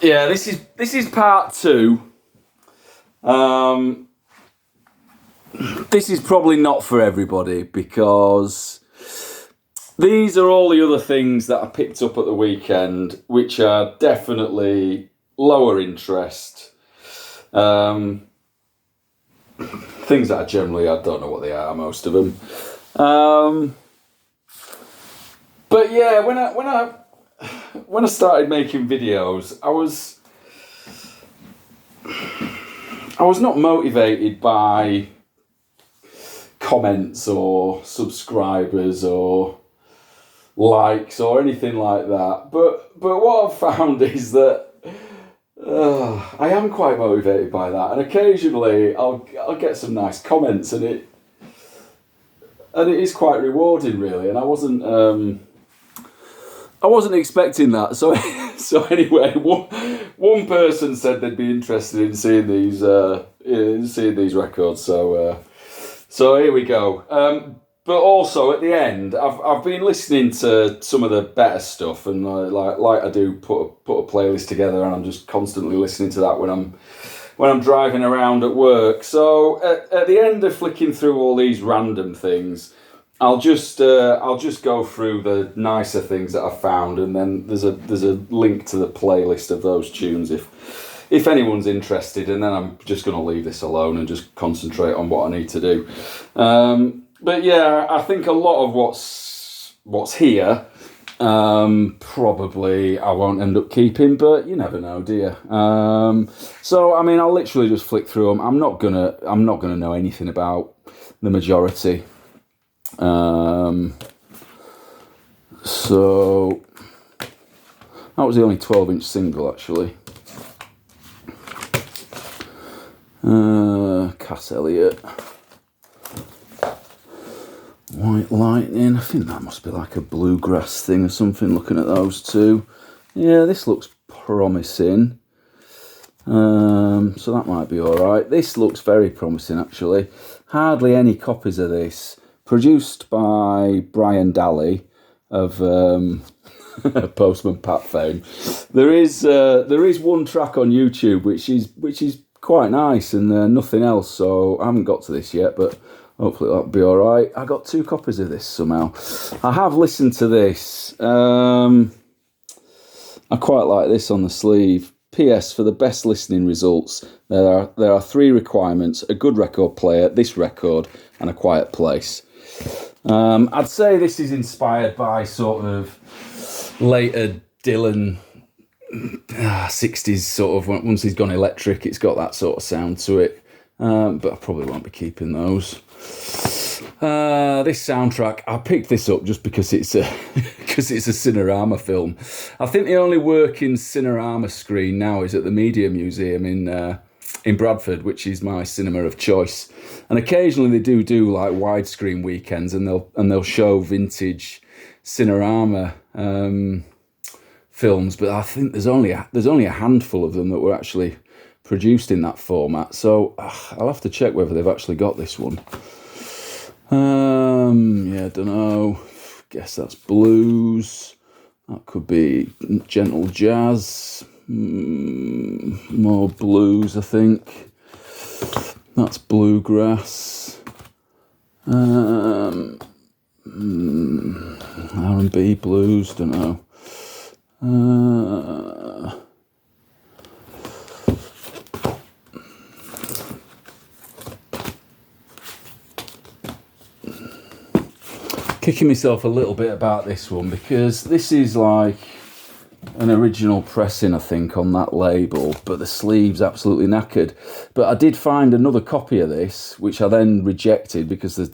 Yeah, this is part 2. This is probably not for everybody because these are all the other things that I picked up at the weekend, which are definitely lower interest. Things that I don't know what they are, most of them. But yeah, when I started making videos, I was not motivated by comments or subscribers or likes or anything like that. But what I've found is that I am quite motivated by that, and occasionally I'll get some nice comments, and it is quite rewarding, really. And I wasn't expecting that. So anyway, one person said they'd be interested in seeing these records. So here we go. But also at the end, I've been listening to some of the better stuff, and like I do, put a playlist together, and I'm just constantly listening to that when I'm driving around at work. So at the end of flicking through all these random things, I'll just go through the nicer things that I've found, and then there's a link to the playlist of those tunes if anyone's interested, and then I'm just going to leave this alone and just concentrate on what I need to do. But yeah, I think a lot of what's here probably I won't end up keeping, but you never know, do you? So I mean, I'll literally just flick through them. I'm not gonna know anything about the majority. So that was the only 12-inch single, actually. Cass Elliot, White Lightning. I think that must be like a bluegrass thing or something, looking at those two. Yeah, this looks promising. So that might be alright. This looks very promising, actually. Hardly any copies of this. Produced by Brian Daly of Postman Pat fame. There is one track on YouTube which is quite nice, and nothing else. So I haven't got to this yet, but hopefully that'll be all right. I got 2 copies of this somehow. I have listened to this. I quite like this on the sleeve. P.S. For the best listening results, there are 3 requirements: a good record player, this record, and a quiet place. I'd say this is inspired by sort of later Dylan 60s sort of, once he's gone electric, it's got that sort of sound to it. But I probably won't be keeping those. This soundtrack, I picked this up just because it's a Cinerama film. I think the only working Cinerama screen now is at the Media Museum in Bradford, which is my cinema of choice. And occasionally they do like widescreen weekends, and they'll show vintage Cinerama films. But I think there's only a handful of them that were actually produced in that format. So I'll have to check whether they've actually got this one. Yeah, I don't know. Guess that's blues. That could be gentle jazz. More blues, I think. That's bluegrass. R&B blues, don't know. Kicking myself a little bit about this one, because this is like an original pressing, I think, on that label, but the sleeve's absolutely knackered. But I did find another copy of this, which I then rejected because the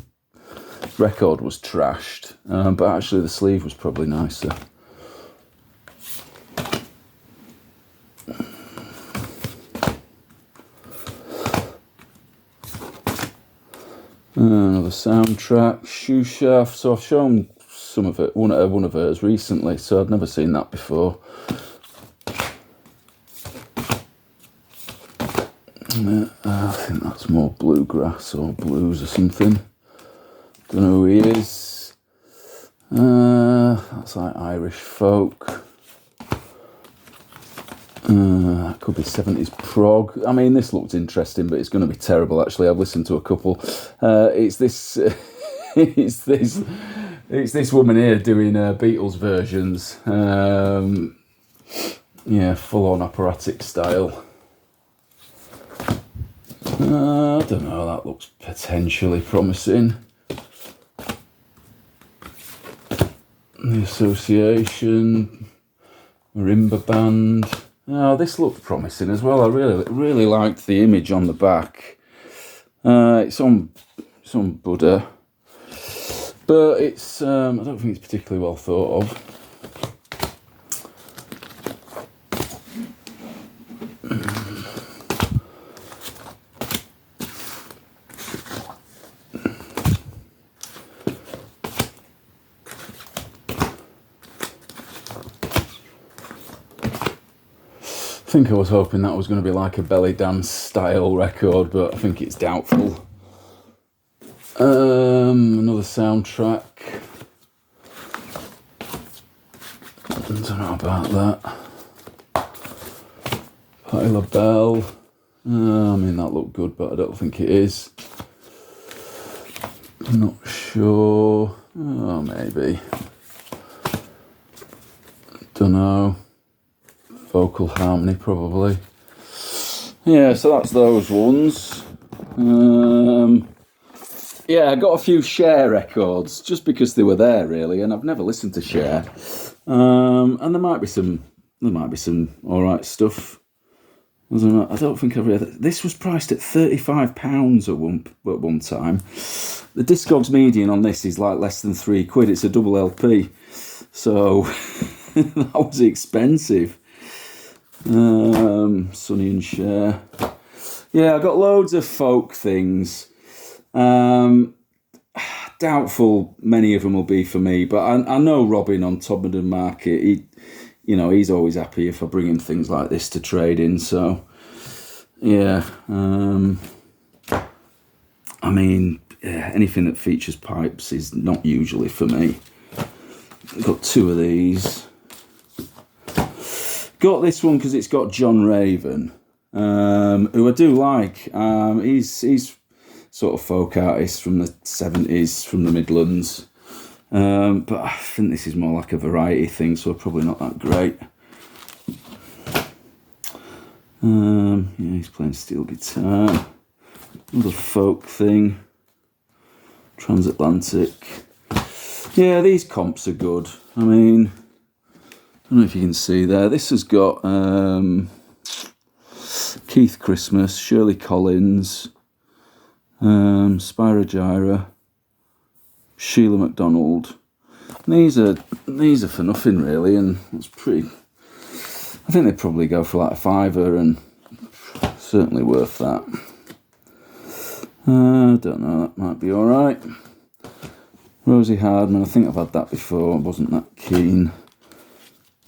record was trashed, but actually the sleeve was probably nicer. Another soundtrack, Shoe Shaft. So I've shown some of it, one of hers recently, so I'd never seen that before. I think that's more bluegrass or blues or something. Don't know who he is. That's like Irish folk. That could be 70s prog. I mean, this looks interesting, but it's going to be terrible. Actually, I've listened to a couple. It's this, it's this woman here doing Beatles versions. Yeah, full-on operatic style. I don't know. That looks potentially promising. The Association, marimba band. Oh, this looked promising as well. I really liked the image on the back. It's on Buddha, but it's I don't think it's particularly well thought of. I think I was hoping that was going to be like a belly dance style record, but I think it's doubtful. Another soundtrack. I don't know about that. Patti LaBelle. I mean, that looked good, but I don't think it is. I'm not sure. Oh, maybe. Don't know. Vocal harmony, probably. Yeah, so that's those ones. Yeah, I got a few Cher records just because they were there, really, and I've never listened to Cher. And there might be some all right stuff. I don't think I've read it. This was priced at £35 at one time. The Discogs median on this is like less than £3. It's a double LP, so that was expensive. Sonny and Cher. Yeah, I got loads of folk things. Doubtful many of them will be for me, but I know Robin on Todmorden Market. He's always happy if I bring him things like this to trade in. So, yeah. I mean, anything that features pipes is not usually for me. Got two of these. Got this one because it's got John Raven, who I do like. He's sort of folk artist from the 70s, from the Midlands. But I think this is more like a variety thing, so probably not that great. Yeah, he's playing steel guitar. Another folk thing. Transatlantic. Yeah, these comps are good. I mean, I don't know if you can see there. This has got Keith Christmas, Shirley Collins, Spyro Gyra, Sheila MacDonald. These are for nothing really, and it's pretty. I think they probably go for like a £5, and certainly worth that. I don't know. That might be all right. Rosie Hardman. I think I've had that before. I wasn't that keen.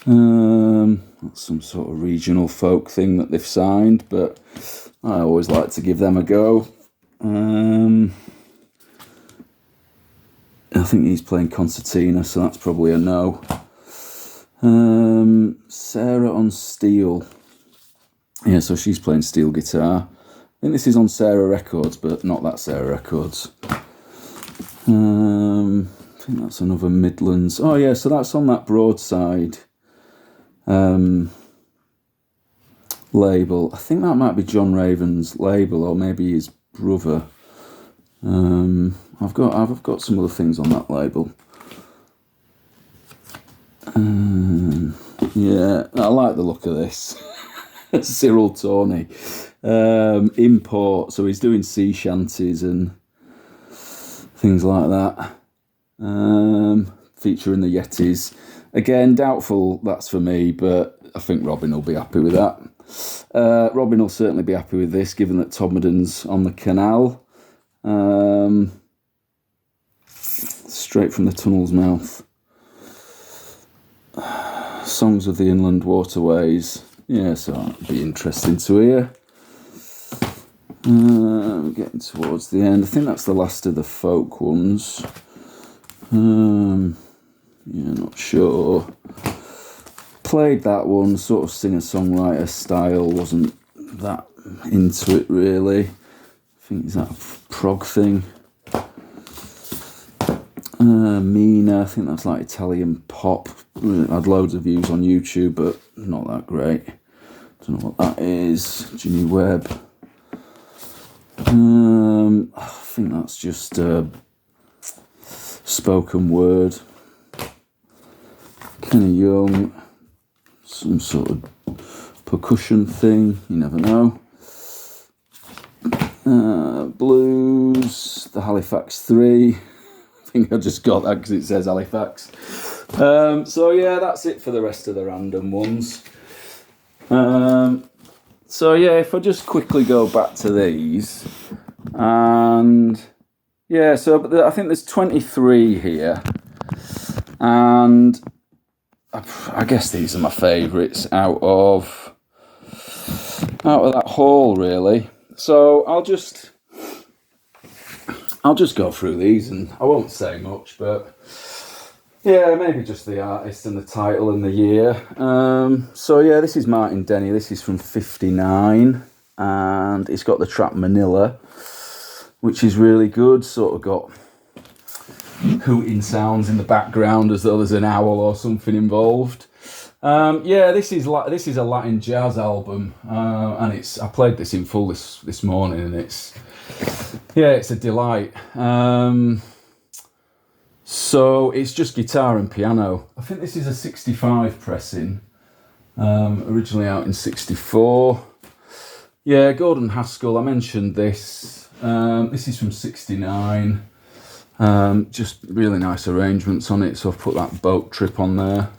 That's some sort of regional folk thing that they've signed, but I always like to give them a go. I think he's playing concertina, so that's probably a no. Sarah on steel. Yeah, so she's playing steel guitar. I think this is on Sarah Records, but not that Sarah Records. I think that's another Midlands. Oh yeah, so that's on that Broadside label. I think that might be John Raven's label, or maybe his brother. I've got some other things on that label. Yeah, I like the look of this. Cyril Tawney. Import, so he's doing sea shanties and things like that. Featuring the Yetis. Again, doubtful that's for me, but I think Robin will be happy with that. Robin will certainly be happy with this, given that Todmorden's on the canal. Straight from the tunnel's mouth. Songs of the Inland Waterways. Yeah, so that'd be interesting to hear. We're getting towards the end. I think that's the last of the folk ones. Yeah, not sure. played that one, sort of singer-songwriter style, wasn't that into it really. I think it's that prog thing. Mina, I think that's like Italian pop. Had loads of views on YouTube, but not that great. Don't know what that is. Jimmy Webb. I think that's just spoken word. Kenny Young, some sort of percussion thing, you never know. Blues, the Halifax 3. I think I just got that because it says Halifax. So yeah, that's it for the rest of the random ones. So yeah, if I just quickly go back to these, and yeah, so I think there's 23 here, and I guess these are my favourites out of that haul, really. So I'll just go through these, and I won't say much, but yeah, maybe just the artist and the title and the year. So yeah, this is Martin Denny. This is from '59, and it's got the track Manila, which is really good. Sort of got hooting sounds in the background as though there's an owl or something involved. Yeah, this is a Latin jazz album, and I played this in full this morning, and it's a delight. So it's just guitar and piano. I think this is a 65 pressing, originally out in 64. Yeah, Gordon Haskell, I mentioned this. This is from 69. Just really nice arrangements on it, so I've put that boat trip on there.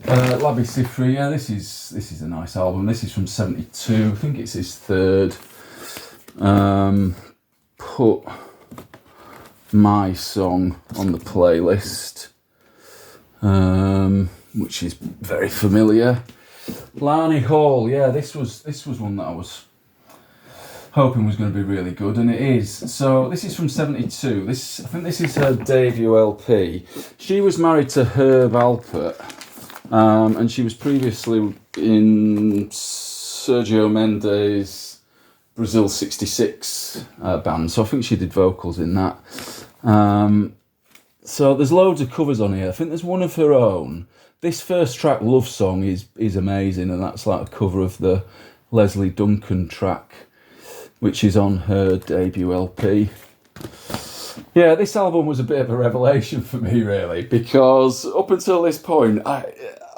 Labby Sifri, yeah, this is a nice album. This is from 72. I think it's his third. Put my song on the playlist, which is very familiar. Larney Hall, yeah, this was one that I was hoping was going to be really good, and it is. So this is from 72. I think this is her debut LP. She was married to Herb Alpert, and she was previously in Sergio Mendes' Brazil 66 band, so I think she did vocals in that. So there's loads of covers on here. I think there's one of her own. This first track, Love Song, is amazing, and that's like a cover of the Leslie Duncan track, which is on her debut LP. Yeah, this album was a bit of a revelation for me, really, because up until this point, I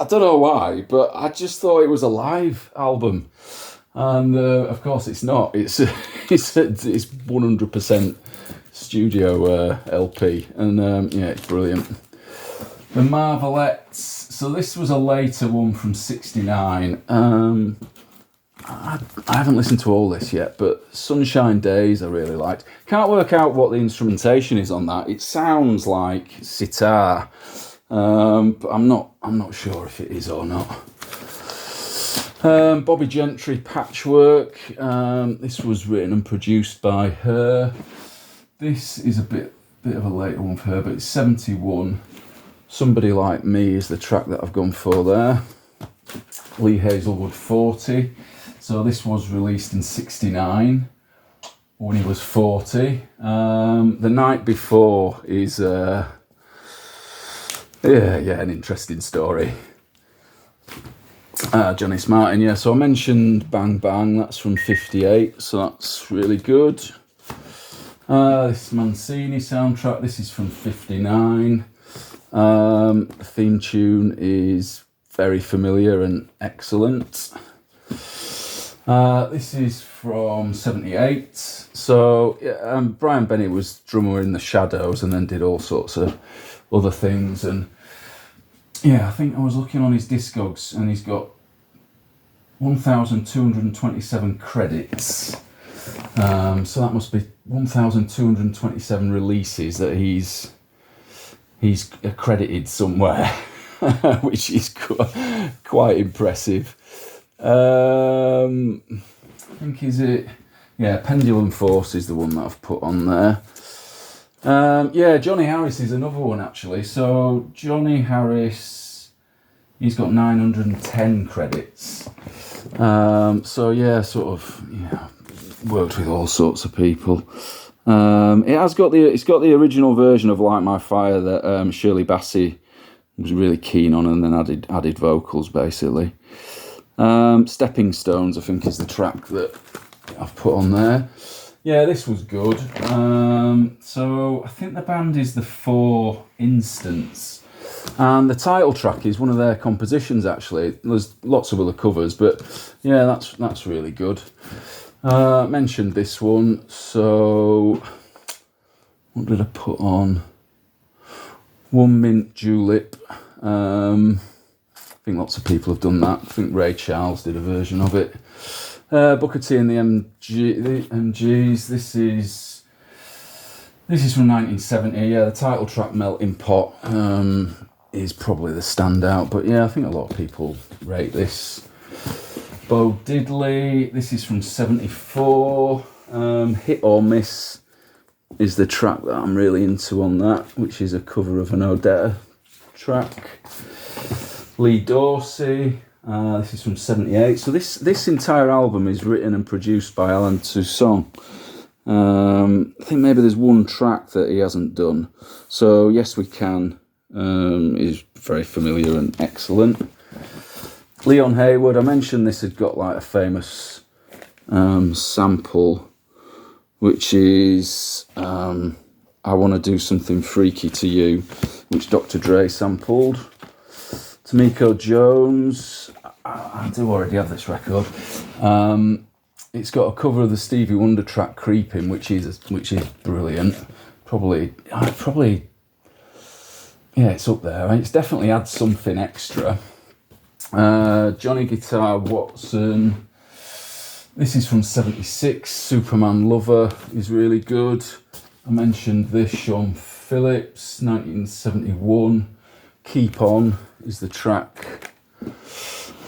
don't know why, but I just thought it was a live album. And of course it's not. It's 100% studio LP, and yeah, it's brilliant. The Marvelettes. So this was a later one from 69. I haven't listened to all this yet, but Sunshine Days I really liked. Can't work out what the instrumentation is on that. It sounds like sitar, but I'm not sure if it is or not. Bobby Gentry, Patchwork. This was written and produced by her. This is a bit of a later one for her, but it's 71. Somebody Like Me is the track that I've gone for there. Lee Hazelwood, 40. So this was released in 69 when he was 40. The Night Before is an interesting story. Johnny Smartin, yeah. So I mentioned Bang Bang, that's from 58, so that's really good. This Mancini soundtrack, this is from 59. The theme tune is very familiar and excellent. This is from 78. So yeah, Brian Bennett was drummer in the Shadows and then did all sorts of other things, and yeah, I think I was looking on his Discogs and he's got 1,227 credits. So that must be 1,227 releases that he's accredited somewhere, which is quite impressive. I think Pendulum Force is the one that I've put on there. Yeah, Johnny Harris is another one actually. So Johnny Harris He's got 910 credits. So yeah, sort of, worked with all sorts of people. It's got the original version of Light My Fire that Shirley Bassey was really keen on, and then added vocals basically. Stepping Stones, I think, is the track that I've put on there. Yeah, this was good. So I think the band is the 4 Instants, and the title track is one of their compositions. Actually, there's lots of other covers, but yeah, that's really good. Mentioned this one. So what did I put on? One Mint Julep. I think lots of people have done that. I think Ray Charles did a version of it. Booker T and the MGs. This is from 1970. Yeah, the title track "Melting Pot" is probably the standout. But yeah, I think a lot of people rate this. Bo Diddley. This is from 74. "Hit or Miss" is the track that I'm really into on that, which is a cover of an Odetta track. Lee Dorsey. This is from 78. So this entire album is written and produced by Alan Toussaint. I think maybe there's one track that he hasn't done. So Yes We Can is very familiar and excellent. Leon Hayward, I mentioned this had got like a famous sample, which is I Want to Do Something Freaky to You, which Dr. Dre sampled. Tamiko Jones, I do already have this record. It's got a cover of the Stevie Wonder track "Creeping," which is brilliant. Probably, yeah, it's up there. It's definitely adds something extra. Johnny Guitar Watson. This is from 76. Superman Lover is really good. I mentioned this. Sean Phillips, 1971. Keep On is the track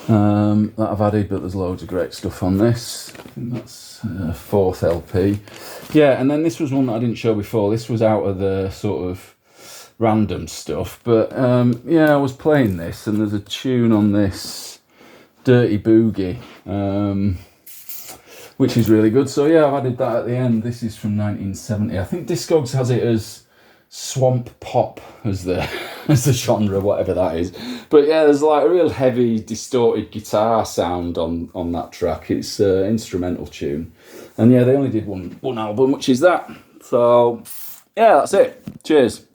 that I've added, but there's loads of great stuff on this. I think that's 4th LP. Yeah, and then this was one that I didn't show before. This was out of the sort of random stuff, but yeah, I was playing this, and there's a tune on this, Dirty Boogie, which is really good. So yeah, I've added that at the end. This is from 1970. I think Discogs has it as swamp pop as the genre, whatever that is. But yeah, there's like a real heavy distorted guitar sound on that track. It's an instrumental tune, and yeah, they only did one album, which is that. So yeah, that's it. Cheers.